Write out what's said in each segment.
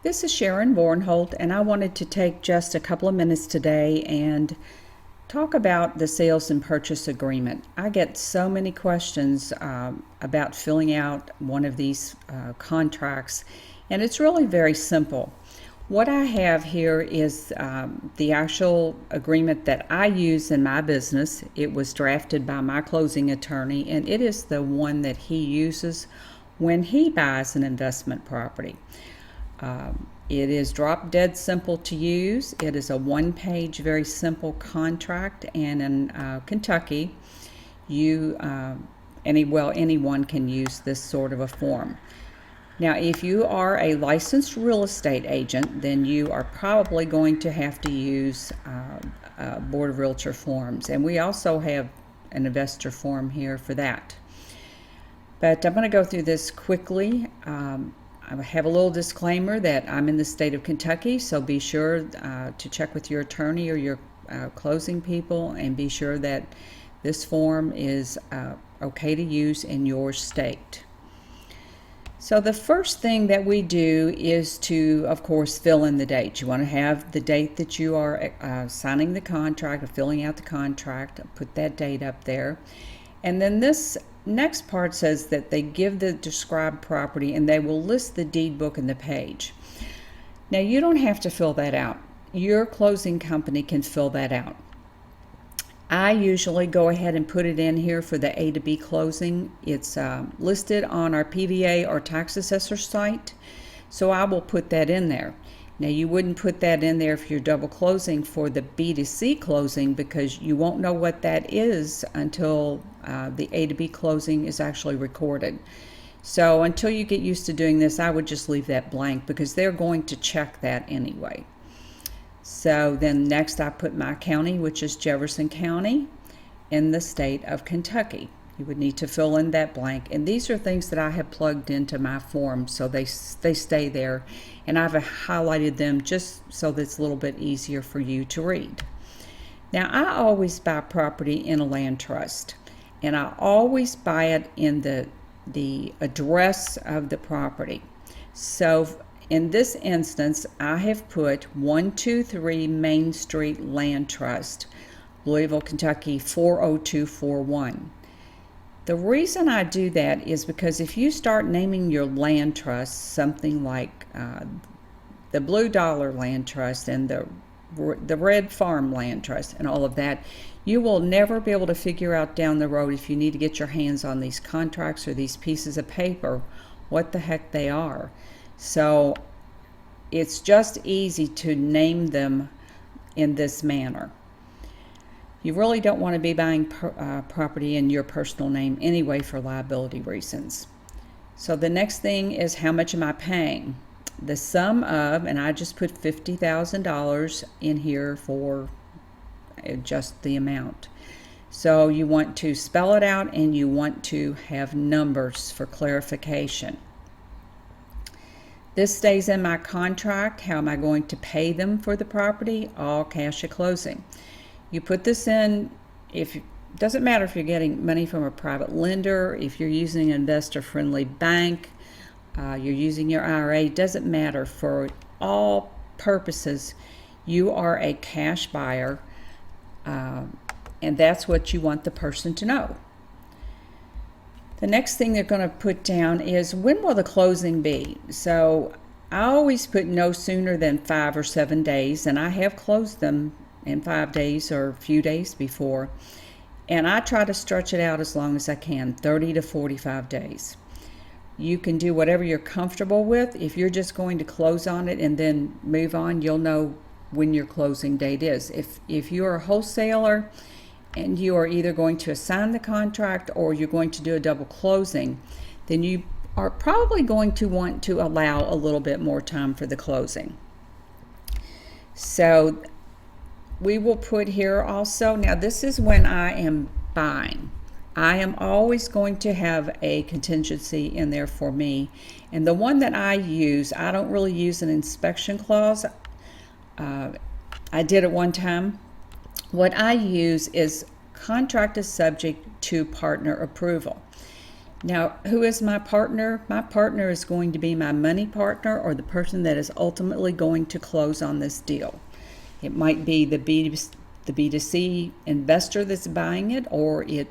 This is Sharon Bornholt, and I wanted to take just a couple of minutes today and talk about the sales and purchase agreement. I get so many questions about filling out one of these contracts, and it's really very simple. What I have here is the actual agreement that I use in my business. It was drafted by my closing attorney, and it is the one that he uses when he buys an investment property. It is drop dead simple to use. It is a one-page, very simple contract, and in Kentucky, anyone can use this sort of a form. Now, if you are a licensed real estate agent, then you are probably going to have to use Board of Realtor forms, and we also have an investor form here for that. But I'm going to go through this quickly. I have a little disclaimer that I'm in the state of Kentucky, so be sure to check with your attorney or your closing people and be sure that this form is okay to use in your state. So the first thing that we do is to, of course, fill in the date. You want to have the date that you are signing the contract or filling out the contract, put that date up there. And then this next part says that they give the described property and they will list the deed book and the page. Now, you don't have to fill that out. Your closing company can fill that out. I usually go ahead and put it in here for the A to B closing. It's listed on our PVA or tax assessor site, so I will put that in there. Now, you wouldn't put that in there if you're double closing for the B to C closing, because you won't know what that is until the A to B closing is actually recorded. So until you get used to doing this, I would just leave that blank because they're going to check that anyway. So then next I put my county, which is Jefferson County in the state of Kentucky. You would need to fill in that blank. And these are things that I have plugged into my form so they stay there. And I've highlighted them just so that it's a little bit easier for you to read. Now, I always buy property in a land trust. And I always buy it in the address of the property. So in this instance, I have put 123 Main Street Land Trust, Louisville, Kentucky 40241. The reason I do that is because if you start naming your land trust something like the Blue Dollar Land Trust and the Red Farm Land Trust and all of that, you will never be able to figure out down the road, if you need to get your hands on these contracts or these pieces of paper, what the heck they are. So it's just easy to name them in this manner. You really don't want to be buying property in your personal name anyway for liability reasons. So the next thing is, how much am I paying? The sum of, and I just put $50,000 in here for just the amount. So you want to spell it out and you want to have numbers for clarification. This stays in my contract. How am I going to pay them for the property? All cash at closing. You put this in, doesn't matter if you're getting money from a private lender, if you're using an investor-friendly bank, you're using your IRA, doesn't matter. For all purposes, you are a cash buyer, and that's what you want the person to know. The next thing they're going to put down is, when will the closing be? So I always put no sooner than 5 or 7 days, and I have closed them in 5 days or a few days before. And I try to stretch it out as long as I can, 30 to 45 days. You can do whatever you're comfortable with. If you're just going to close on it and then move on, you'll know when your closing date is. If you're a wholesaler and you are either going to assign the contract or you're going to do a double closing, then you are probably going to want to allow a little bit more time for the closing. So we will put here also, now this is when I am buying. I am always going to have a contingency in there for me. And the one that I use, I don't really use an inspection clause. I did it one time. What I use is contract is subject to partner approval. Now, who is my partner? My partner is going to be my money partner, or the person that is ultimately going to close on this deal. It might be the B2C investor that's buying it, or it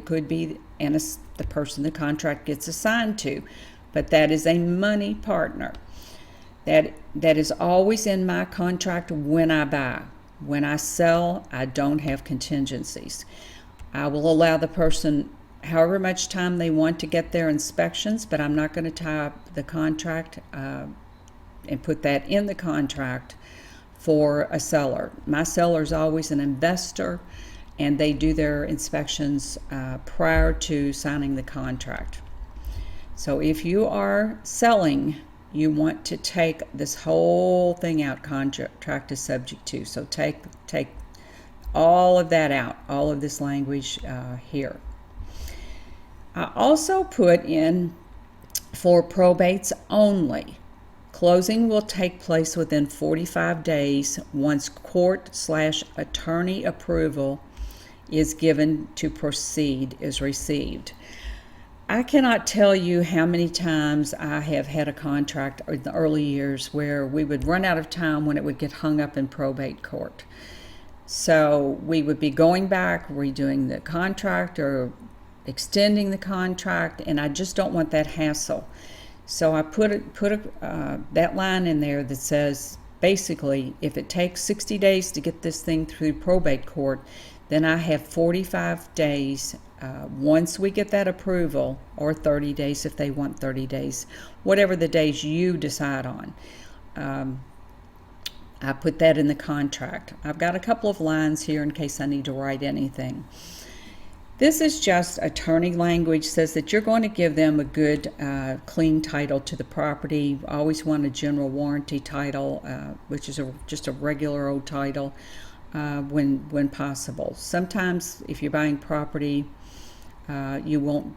could be the person the contract gets assigned to. But that is a money partner. That is always in my contract when I buy. When I sell, I don't have contingencies. I will allow the person however much time they want to get their inspections, but I'm not going to tie up the contract and put that in the contract for a seller. My seller is always an investor, and they do their inspections prior to signing the contract. So if you are selling, you want to take this whole thing out, contract is subject to. So take all of that out, all of this language here. I also put in for probates only. Closing will take place within 45 days once court/attorney approval is given to proceed is received. I cannot tell you how many times I have had a contract in the early years where we would run out of time when it would get hung up in probate court. So we would be going back, redoing the contract or extending the contract, and I just don't want that hassle. So I put that line in there that says, basically, if it takes 60 days to get this thing through probate court, then I have 45 days once we get that approval, or 30 days if they want 30 days, whatever the days you decide on. I put that in the contract. I've got a couple of lines here in case I need to write anything. This is just attorney language, says that you're going to give them a good, clean title to the property. Always want a general warranty title, which is just a regular old title when possible. Sometimes if you're buying property, you won't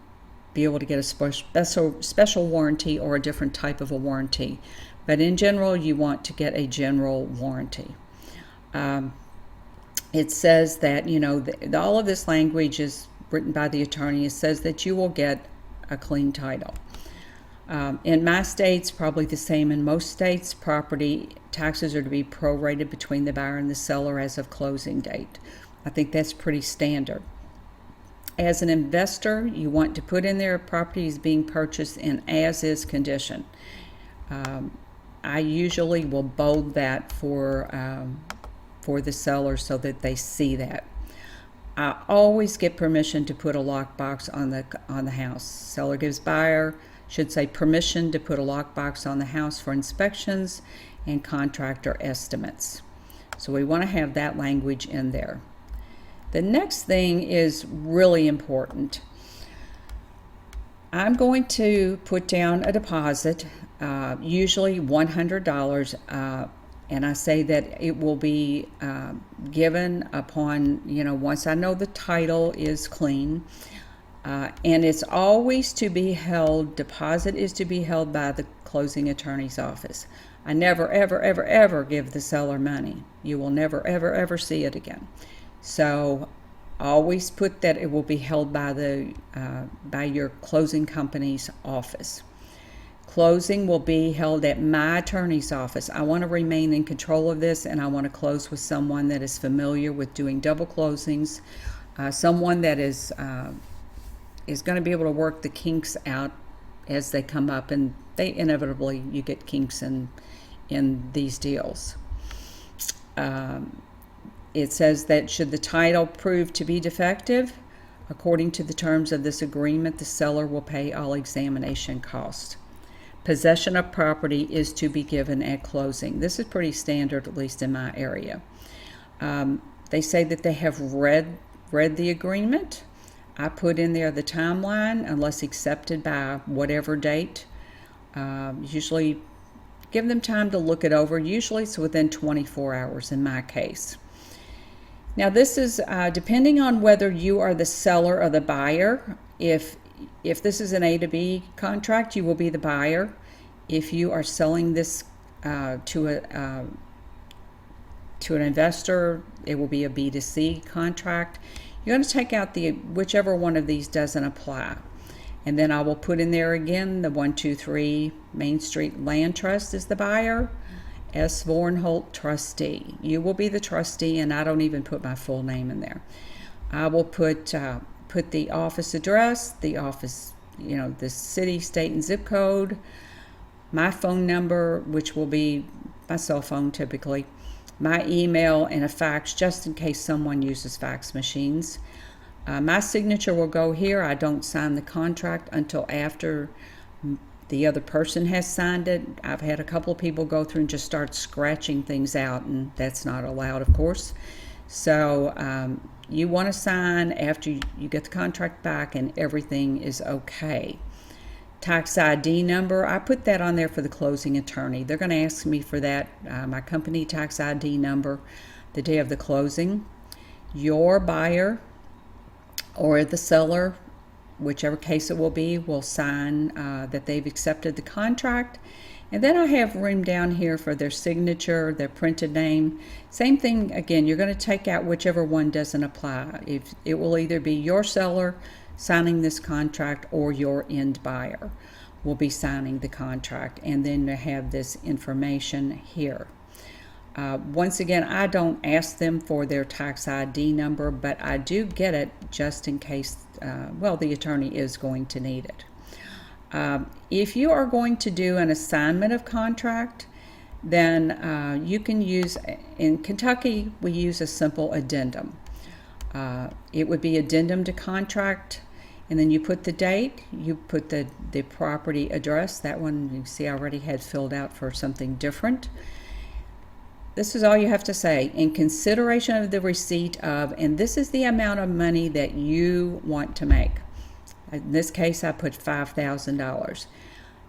be able to get a special warranty or a different type of a warranty. But in general, you want to get a general warranty. It says that, all of this language is written by the attorney. It says that you will get a clean title. In my states, probably the same in most states, property taxes are to be prorated between the buyer and the seller as of closing date. I think that's pretty standard. As an investor, you want to put in there property is being purchased in as-is condition. I usually will bold that for the seller so that they see that. I always get permission to put a lockbox on the house. Seller gives buyer, should say, permission to put a lockbox on the house for inspections and contractor estimates. So we want to have that language in there. The next thing is really important. I'm going to put down a deposit, usually $100, and I say that it will be given upon, once I know the title is clean. And it's always to be held, deposit is to be held by the closing attorney's office. I never, ever, ever, ever give the seller money. You will never, ever, ever see it again. So always put that it will be held by your closing company's office. Closing will be held at my attorney's office. I want to remain in control of this, and I want to close with someone that is familiar with doing double closings, someone that is going to be able to work the kinks out as they come up, and they inevitably, you get kinks in these deals. It says that should the title prove to be defective, according to the terms of this agreement, the seller will pay all examination costs. Possession of property is to be given at closing. This is pretty standard, at least in my area. They say that they have read the agreement. I put in there the timeline, unless accepted by whatever date. Usually give them time to look it over. Usually it's within 24 hours in my case. Now this is depending on whether you are the seller or the buyer. If this is an A to B contract, you will be the buyer. If you are selling this to an investor, it will be a B to C contract. You're going to take out whichever one of these doesn't apply. And then I will put in there again the 123 Main Street Land Trust is the buyer. S. Vornholt, trustee. You will be the trustee, and I don't even put my full name in there. I will put the office address, the office, the city, state, and zip code, my phone number, which will be my cell phone typically, my email, and a fax just in case someone uses fax machines. My signature will go here. I don't sign the contract until after the other person has signed it. I've had a couple of people go through and just start scratching things out, and that's not allowed, of course. So you want to sign after you get the contract back and everything is okay. Tax ID number, I put that on there for the closing attorney. They're going to ask me for that, my company tax ID number, the day of the closing. Your buyer or the seller, whichever case it will be, will sign that they've accepted the contract. And then I have room down here for their signature, their printed name. Same thing again, you're going to take out whichever one doesn't apply. If it will either be your seller signing this contract or your end buyer will be signing the contract. And then they have this information here. Once again, I don't ask them for their tax ID number, but I do get it just in case, the attorney is going to need it. If you are going to do an assignment of contract, then you can use, in Kentucky, we use a simple addendum. It would be addendum to contract, and then you put the date, you put the property address. That one you see I already had filled out for something different. This is all you have to say. In consideration of the receipt of, and this is the amount of money that you want to make. In this case, I put $5,000.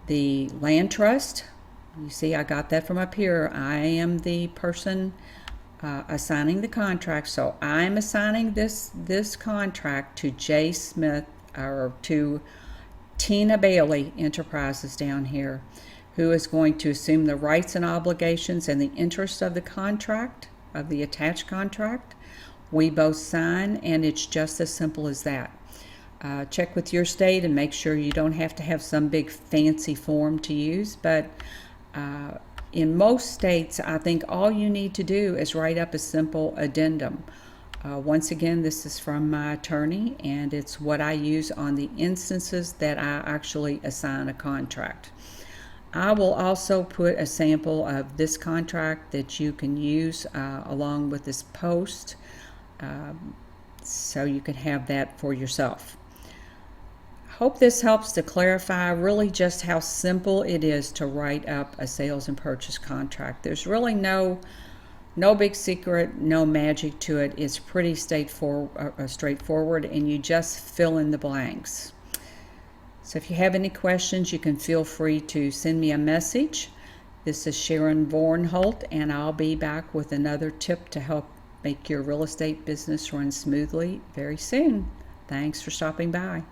The land trust, you see I got that from up here. I am the person assigning the contract, so I'm assigning this contract to J. Smith, or to Tina Bailey Enterprises down here, who is going to assume the rights and obligations and the interest of the contract, of the attached contract. We both sign, and it's just as simple as that. Check with your state and make sure you don't have to have some big fancy form to use, but in most states, I think all you need to do is write up a simple addendum. Once again, this is from my attorney, and it's what I use on the instances that I actually assign a contract. I will also put a sample of this contract that you can use along with this post, so you can have that for yourself. Hope this helps to clarify really just how simple it is to write up a sales and purchase contract. There's really no big secret, no magic to it. It's pretty straightforward, and you just fill in the blanks. So if you have any questions, you can feel free to send me a message. This is Sharon Vornholt, and I'll be back with another tip to help make your real estate business run smoothly very soon. Thanks for stopping by.